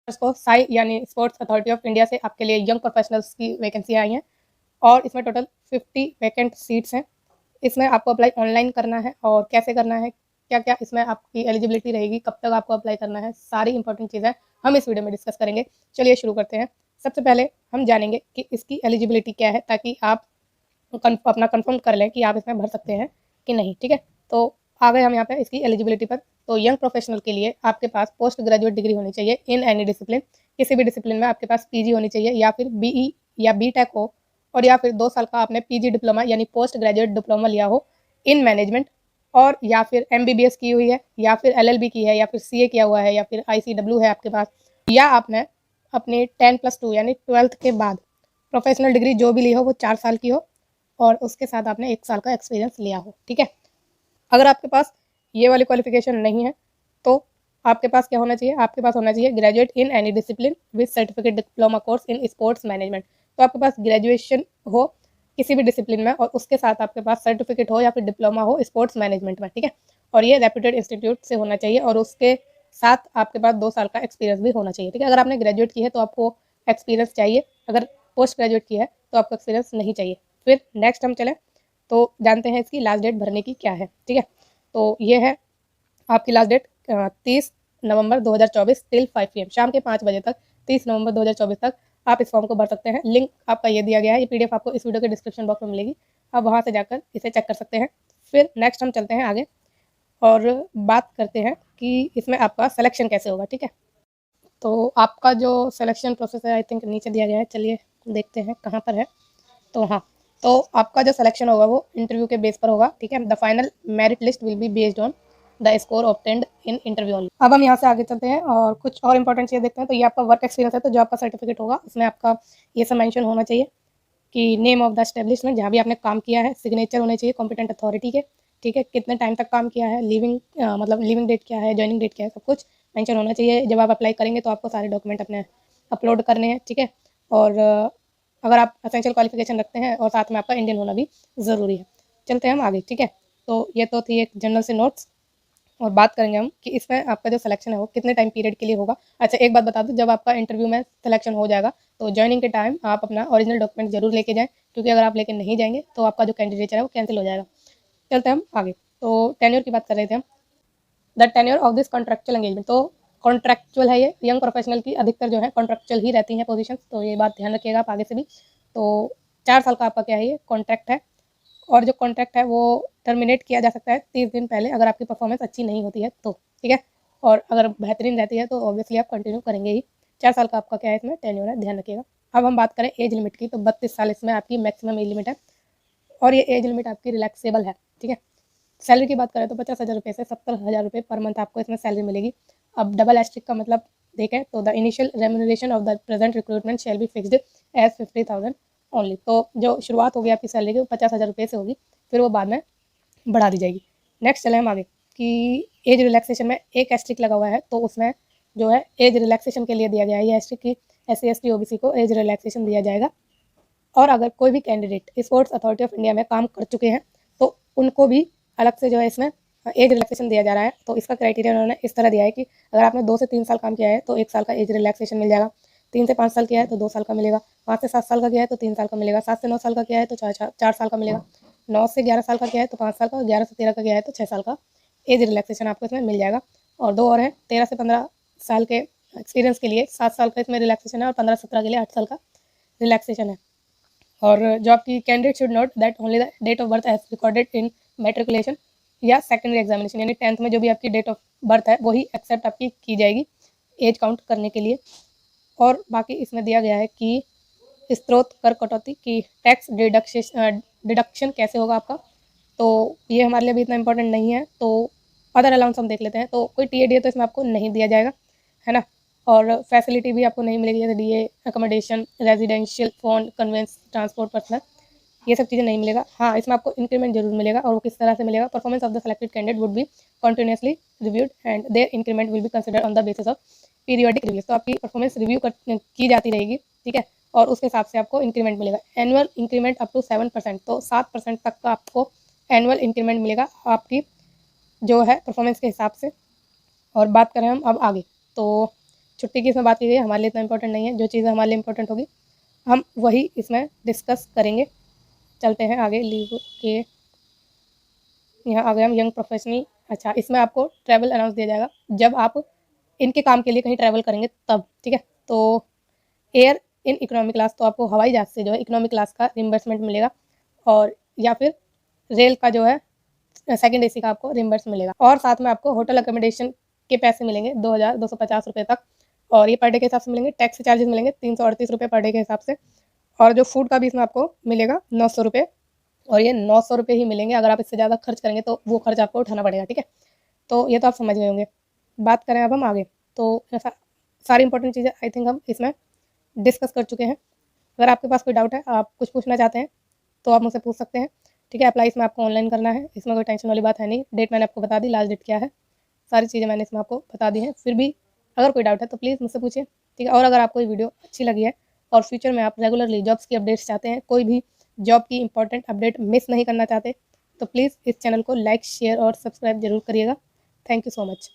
को साई यानी sports authority of India से आपके लिए यंग प्रोफेशनल्स की वैकेंसी आई हैं और इसमें टोटल 50 वैकेंट सीट्स हैं। इसमें आपको अप्लाई ऑनलाइन करना है और कैसे करना है, क्या-क्या इसमें आपकी एलिजिबिलिटी रहेगी, कब तक आपको अप्लाई करना है, सारी इंपॉर्टेंट चीज़ें हम इस वीडियो में डिस्कस करेंगे। चलिए शुरू करते हैं। सबसे पहले हम जानेंगे कि इसकी एलिजिबिलिटी क्या है ताकि आप अपना कंफर्म कर लें कि आप इसमें भर सकते हैं कि नहीं, ठीक है। तो आ गए हम यहाँ पे इसकी एलिजिबिलिटी पर। तो यंग प्रोफेशनल के लिए आपके पास पोस्ट ग्रेजुएट डिग्री होनी चाहिए इन एनी डिसिप्लिन, किसी भी डिसिप्लिन में आपके पास पीजी होनी चाहिए या फिर बीई या बीटेक हो, और या फिर 2 साल का आपने पीजी डिप्लोमा यानी पोस्ट ग्रेजुएट डिप्लोमा लिया हो इन मैनेजमेंट, और या फिर एमबीबीएस की हुई है या फिर एलएलबी की है या फिर सीए किया हुआ है या फिर आईसीडब्ल्यू है आपके पास, या आपने अपनी 10+2 यानी 12th के बाद प्रोफेशनल डिग्री जो भी ली हो वो 4 साल की हो और उसके साथ आपने 1 साल का एक्सपीरियंस लिया हो, ठीक है। अगर आपके पास ये वाली क्वालिफिकेशन नहीं है तो आपके पास क्या होना चाहिए, आपके पास होना चाहिए graduate in any discipline with certificate diploma course in sports management. तो आपके पास ग्रेजुएशन हो किसी भी डिसिप्लिन में और उसके साथ आपके पास सर्टिफिकेट हो या फिर डिप्लोमा हो स्पोर्ट्स मैनेजमेंट में, ठीक है। और ये रेप्यूटेड इंस्टीट्यूट से होना चाहिए और उसके साथ आपके पास 2 साल का एक्सपीरियंस भी होना चाहिए, ठीक है। अगर आपने ग्रेजुएट की है तो आपको एक्सपीरियंस चाहिए, अगर पोस्ट ग्रेजुएट की है तो आपको एक्सपीरियंस नहीं चाहिए। फिर नेक्स्ट हम चलें तो जानते हैं इसकी लास्ट डेट भरने की क्या है, ठीक है। तो ये है आपकी लास्ट डेट 30 नवंबर 2024 टिल 5 PM, शाम के 5 बजे तक, 30 नवंबर 2024 तक आप इस फॉर्म को भर सकते हैं। लिंक आपका ये दिया गया है, ये पीडीएफ आपको इस वीडियो के डिस्क्रिप्शन बॉक्स में मिलेगी, आप वहाँ से जाकर इसे चेक कर सकते हैं। फिर नेक्स्ट हम चलते हैं आगे और बात करते हैं कि इसमें आपका सिलेक्शन कैसे होगा, ठीक है। तो आपका जो सिलेक्शन प्रोसेस है आई थिंक नीचे दिया गया है, चलिए देखते हैं कहाँ पर है। तो हाँ, तो आपका जो सिलेक्शन होगा वो इंटरव्यू के बेस पर होगा, ठीक है। The final merit list will be based on the score obtained in interview only. अब हम यहाँ से आगे चलते हैं और कुछ और इंपॉर्टेंट चीज़ देखते हैं। तो ये आपका वर्क एक्सपीरियंस है, तो जो आपका सर्टिफिकेट होगा उसमें आपका ये सब मेंशन होना चाहिए कि नेम ऑफ द एस्टेब्लिशमेंट जहाँ भी आपने काम किया है, सिग्नेचर होने चाहिए कॉम्पिटेंट अथॉरिटी के, ठीक है। कितने टाइम तक काम किया है, मतलब लिविंग डेट क्या है, जॉइनिंग डेट क्या है, सब कुछ मेंशन होना चाहिए। जब आप अप्लाई करेंगे तो आपको सारे डॉक्यूमेंट अपने अपलोड करने हैं, ठीक है। और अगर आप असेंशियल क्वालिफिकेशन रखते हैं और साथ में आपका इंडियन होना भी ज़रूरी है। चलते हैं हम आगे, ठीक है। तो ये तो थी एक जनरल से नोट्स, और बात करेंगे हम कि इसमें आपका जो सिलेक्शन है वो कितने टाइम पीरियड के लिए होगा। अच्छा, एक बात बता दूं, जब आपका इंटरव्यू में सिलेक्शन हो जाएगा तो ज्वाइनिंग के टाइम आप अपना ओरिजिनल डॉक्यूमेंट जरूर लेके जाएं, क्योंकि अगर आप लेके नहीं जाएंगे तो आपका जो कैंडिडेचर है वो कैंसिल हो जाएगा। चलते हैं हम आगे। तो टेन्योर की बात कर रहे थे हम, the tenure of this contractual engagement, तो कॉन्ट्रेक्चुअल है ये, यंग प्रोफेशनल की अधिकतर जो है कॉन्ट्रेक्चुअल ही रहती हैं पोजीशन, तो ये बात ध्यान रखिएगा आप आगे से भी। तो 4 साल का आपका क्या है, ये कॉन्ट्रैक्ट है, और जो कॉन्ट्रैक्ट है वो टर्मिनेट किया जा सकता है 30 दिन पहले अगर आपकी परफॉर्मेंस अच्छी नहीं होती है तो, ठीक है। और अगर बेहतरीन रहती है तो ऑब्वियसली आप कंटिन्यू करेंगे ही। 4 साल का आपका क्या है इसमें टेन्योर है, ध्यान रखिएगा। अब हम बात करें एज लिमिट की, तो 32 साल इसमें आपकी मैक्सिमम एज लिमिट है, और ये एज लिमिट आपकी रिलैक्सेबल है, ठीक है। सैलरी की बात करें तो 50,000 रुपये से 70,000 रुपये पर मंथ आपको इसमें सैलरी मिलेगी। अब डबल एस्ट्रिक का मतलब देखें तो the initial remuneration of the present recruitment shall be fixed as 50,000 only. तो जो शुरुआत होगी आपकी सैलरी की वो 50,000 रुपये से होगी, फिर वो बाद में बढ़ा दी जाएगी। नेक्स्ट चले हम आगे कि एज रिलैक्सेशन में एक एस्ट्रिक लगा हुआ है, तो उसमें जो है एज रिलैक्सेशन के लिए दिया गया है ये एस्ट्रिक की SC ST OBC को एज रिलैक्सेशन दिया जाएगा। और अगर कोई भी candidate sports authority of India में काम कर चुके हैं तो उनको भी अलग से जो है इसमें एज रिलैक्सेशन दिया जा रहा है। तो इसका क्राइटेरिया उन्होंने इस तरह दिया है कि अगर आपने 2 से 3 साल काम किया है तो 1 साल का एज रिलैक्सेशन मिल जाएगा, 3 से 5 साल किया है तो 2 साल का मिलेगा, 5 से 7 साल का किया है तो 3 साल का मिलेगा, 7 से 9 साल का किया है तो 4 साल का मिलेगा, 9 से 11 साल का किया है तो 5 साल का, 11 से 13 का किया है तो 6 साल का एज रिलैक्सेशन आपको इसमें मिल जाएगा। और 2 और हैं, 13 से 15 साल के एक्सपीरियंस के लिए 7 साल का इसमें रिलैक्सेशन है, और 15-17 के लिए 8 साल का रिलैक्सेशन है। और जो आपकी candidate should note that only the date of birth as recorded in matriculation या सेकेंडरी एग्जामिनेशन, यानी 10th में जो भी आपकी डेट ऑफ बर्थ है वही एक्सेप्ट आपकी की जाएगी एज काउंट करने के लिए। और बाकी इसमें दिया गया है कि स्रोत कर कटौती की टैक्स डिडक्शन कैसे होगा आपका, तो ये हमारे लिए भी इतना इंपॉर्टेंट नहीं है। तो अदर अलाउंस हम देख लेते हैं, तो कोई TADA तो इसमें आपको नहीं दिया जाएगा, है ना। और फैसिलिटी भी आपको नहीं मिलेगी, जैसे DA accommodation, residential, phone, conveyance, transport, personal, ये सब चीज़ें नहीं मिलेगा। हाँ, इसमें आपको इंक्रीमेंट जरूर मिलेगा, और वो किस तरह से मिलेगा, performance of the selected candidate would be continuously reviewed and their increment will be considered on the basis of periodic review. तो आपकी परफॉर्मेंस रिव्यू की जाती रहेगी, ठीक है, और उसके हिसाब से आपको इंक्रीमेंट मिलेगा। एनुअल इंक्रीमेंट अप टू 7%, तो 7% तक का आपको एनुअल इंक्रीमेंट मिलेगा आपकी जो है परफॉर्मेंस के हिसाब से। और बात करें हम अब आगे, तो छुट्टी की इसमें बात की गई है, हमारे लिए इतना इंपॉर्टेंट नहीं है। जो चीज़ें हमारे लिए इंपॉर्टेंट होगी हम वही इसमें डिस्कस करेंगे। चलते हैं आगे। लीव के यहाँ आ गए हम यंग प्रोफेशनल। अच्छा, इसमें आपको ट्रैवल अनाउंस दिया जाएगा जब आप इनके काम के लिए कहीं ट्रैवल करेंगे तब, ठीक है। तो एयर इन इकोनॉमी क्लास, तो आपको हवाई जहाज से जो है इकोनॉमी क्लास का रिम्बर्समेंट मिलेगा, और या फिर रेल का जो है सेकंड एसी का आपको रिम्बर्स मिलेगा। और साथ में आपको होटल अकोमोडेशन के पैसे मिलेंगे 2250 रुपये तक, और ये पर डे के हिसाब से मिलेंगे। टैक्सी चार्जेस मिलेंगे 338 रुपये पर डे के हिसाब से, और जो फूड का भी इसमें आपको मिलेगा 900 रुपये, और ये 900 रुपये ही मिलेंगे। अगर आप इससे ज़्यादा खर्च करेंगे तो वो खर्च आपको उठाना पड़ेगा, ठीक है। तो ये तो आप समझ गए होंगे। बात करें अब हम आगे, तो ऐसा सारी इंपॉर्टेंट चीज़ें आई थिंक हम इसमें डिस्कस कर चुके हैं। अगर आपके पास कोई डाउट है, आप कुछ पूछना चाहते हैं, तो आप मुझसे पूछ सकते हैं, ठीक है। अप्लाई इसमें आपको ऑनलाइन करना है, इसमें कोई टेंशन वाली बात है नहीं। डेट मैंने आपको बता दी, लास्ट डेट क्या है, सारी चीज़ें मैंने इसमें आपको बता दी हैं। फिर भी अगर कोई डाउट है तो प्लीज़ मुझसे पूछिए, ठीक है। और अगर आपको ये वीडियो अच्छी लगी है और फ्यूचर में आप रेगुलरली जॉब्स की अपडेट्स चाहते हैं, कोई भी जॉब की इंपॉर्टेंट अपडेट मिस नहीं करना चाहते, तो प्लीज़ इस चैनल को लाइक, शेयर और सब्सक्राइब जरूर करिएगा। Thank you so much.